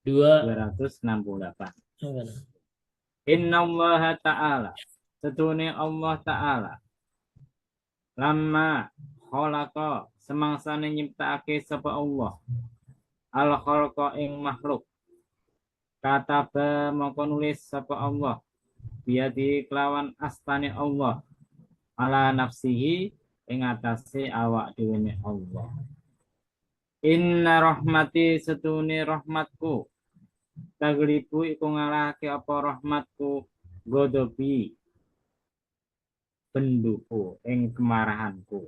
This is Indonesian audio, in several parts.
268. Inna Allah Ta'ala, setune Allah Ta'ala, lama khalaqa semangsane nyiptakake sapa Allah al khalqa ing makhluk, kataba mongko nulis sapa Allah biadi kelawan astane Allah ala nafsihi ing atase awak dhewe Allah. Inna rahmati setune rahmatku taglibu iku ngalahake apa rahmatku godobi benduku ing kemarahanku.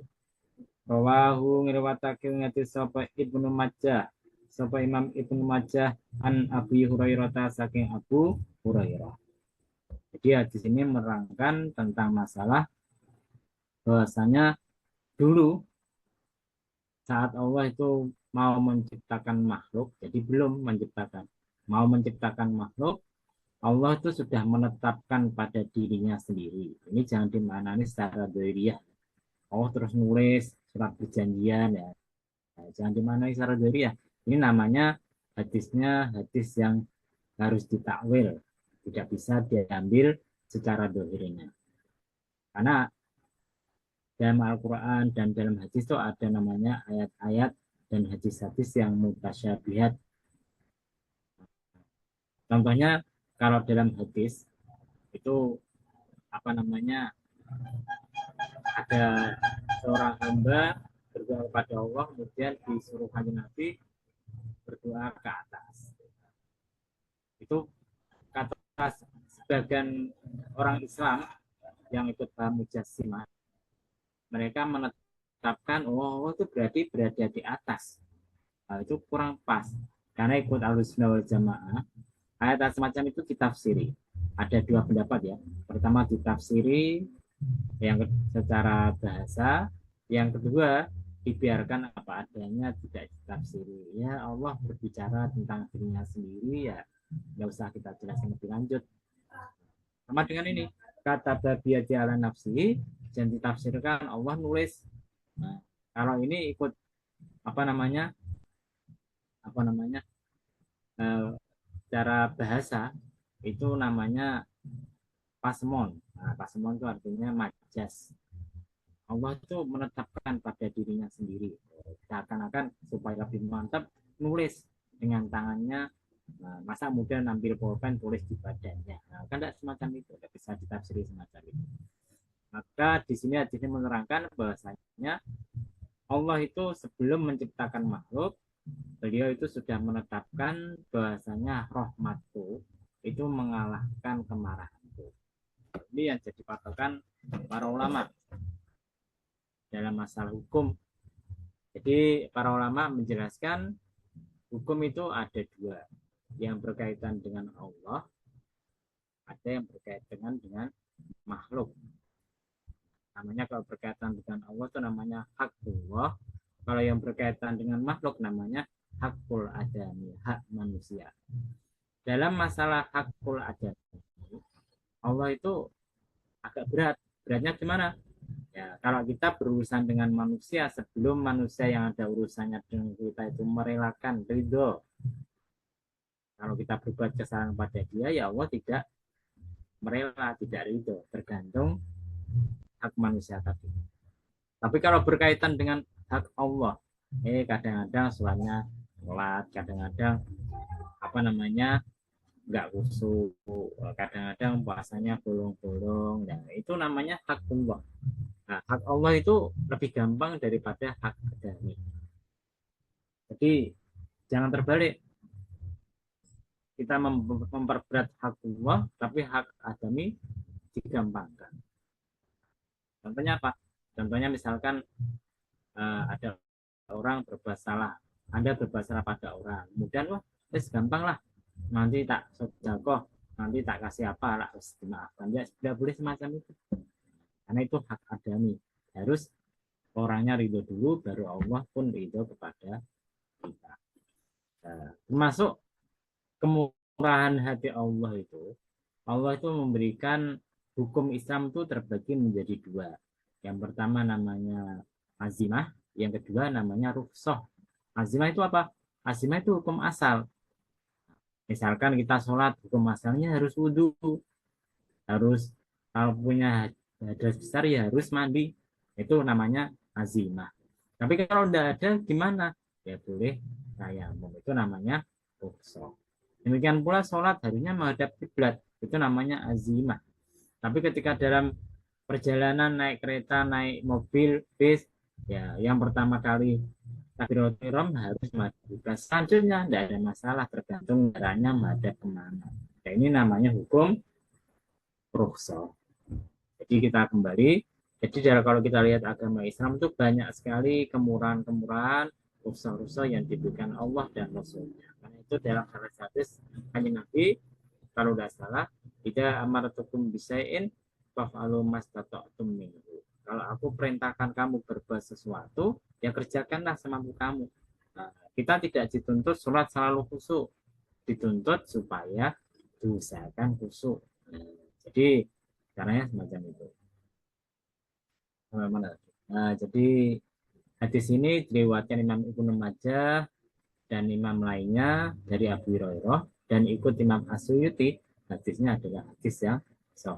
Rawahu ngriwatake ngati sapa Ibnu Majah, sapa Imam Ibnu Majah an Abi Hurairah saking Abu Hurairah. Jadi hadis ini menerangkan tentang masalah bahwasanya dulu saat Allah itu mau menciptakan makhluk, jadi belum menciptakan, mau menciptakan makhluk, Allah itu sudah menetapkan pada dirinya sendiri. Ini jangan dimaknani secara dzahiriyah. Oh terus nulis surat perjanjian ya. Nah, jangan dimaknani secara dzahiriyah. Ini namanya hadisnya hadis yang harus ditakwil, tidak bisa diambil secara dzahirnya. Karena dalam Al-Quran dan dalam hadis itu ada namanya ayat-ayat dan hadis-hadis yang mutasyabihat. Contohnya kalau dalam hadis itu apa namanya, ada seorang hamba berdoa kepada Allah, kemudian disuruh kanjeng Nabi berdoa ke atas. Itu kata sebagian orang Islam yang ikut paham Mujassimah, mereka menetapkan oh itu berarti berada di atas. Nah, itu kurang pas. Karena ikut Ahlussunnah wal Jamaah, ayat semacam itu ditafsiri. Ada dua pendapat ya. Pertama ditafsiri yang secara bahasa, yang kedua dibiarkan apa adanya, tidak ditafsiri. Ya Allah berbicara tentang dirinya sendiri, ya nggak usah kita jelaskan lebih lanjut. Sama dengan ini, kata babiyati ala nafsi, dan ditafsirkan Allah nulis. Nah, kalau ini ikut apa namanya cara bahasa itu namanya pasmon. Nah, pasmon itu artinya majas. Allah itu menetapkan pada dirinya sendiri. Seakan-akan supaya lebih mantap nulis dengan tangannya. Nah, masa kemudian ambil pulpen tulis di badannya. Nah, kan tidak semacam itu, tidak bisa ditafsiri semacam itu. Maka di sini hadisnya menerangkan bahwasanya Allah itu sebelum menciptakan makhluk, beliau itu sudah menetapkan bahwasanya rahmatku itu mengalahkan kemarahanku. Ini yang jadi patokan para ulama dalam masalah hukum. Jadi para ulama menjelaskan hukum itu ada dua, yang berkaitan dengan Allah, ada yang berkaitan dengan makhluk. Namanya kalau berkaitan dengan Allah itu namanya hakullah, kalau yang berkaitan dengan makhluk namanya hakul adami, hak manusia. Dalam masalah hakul adami, Allah itu agak berat. Beratnya gimana? Ya, kalau kita berurusan dengan manusia, sebelum manusia yang ada urusannya dengan kita itu merelakan ridho, kalau kita berbuat kesalahan pada dia, ya Allah tidak merela, tidak ridho, tergantung hak manusia tadi. Tapi kalau berkaitan dengan hak Allah, kadang-kadang sholatnya telat, kadang-kadang nggak khusyuk, kadang-kadang puasanya bolong-bolong. Nah, itu namanya hak Allah. Nah, hak Allah itu lebih gampang daripada hak adami. Jadi jangan terbalik. Kita memperberat hak Allah, tapi hak adami digampangkan. Contohnya apa? Contohnya misalkan ada orang berbuat salah, Anda berbuat salah pada orang, kemudian wah, gampang lah, nanti tak sedekah, nanti tak kasih apa lah, harus dimaafkan. Ya tidak boleh semacam itu, karena itu hak adami. Harus orangnya ridho dulu, baru Allah pun ridho kepada kita. Termasuk kemurahan hati Allah itu memberikan hukum Islam itu terbagi menjadi dua. Yang pertama namanya azimah, yang kedua namanya rukhsah. Azimah itu apa? Azimah itu hukum asal. Misalkan kita sholat, hukum asalnya harus wudhu, harus kalau punya hadas besar ya harus mandi. Itu namanya azimah. Tapi kalau tidak ada gimana? Ya boleh tayamum. Itu namanya rukhsah. Demikian pula sholat harusnya menghadap kiblat. Itu namanya azimah. Tapi ketika dalam perjalanan naik kereta, naik mobil, bis, ya yang pertama kali takbiratul ihram harus menghadap. Selanjutnya tidak ada masalah tergantung caranya menghadap kemana. Ya, ini namanya hukum rukhsah. Jadi kita kembali. Jadi kalau kita lihat agama Islam itu banyak sekali kemurahan-kemurahan, rukhsah-rukhsah yang diberikan Allah dan Rasulnya. Karena itu dalam hadis hadis hanya Nabi, kalau tidak salah, tidak amaratukum bisain fa'alu mastata'tum minhu. Kalau aku perintahkan kamu berbuat sesuatu, ya kerjakanlah semampu kamu. Nah, kita tidak dituntut sholat selalu khusyuk, dituntut supaya diusahakan khusyuk. Jadi caranya semacam itu. Nah, jadi hadis ini diriwayatkan Imam Ibnu Majah dan imam lainnya dari Abu Hurairah dan ikut Imam Asyuyuti. Hadisnya adalah hadis yang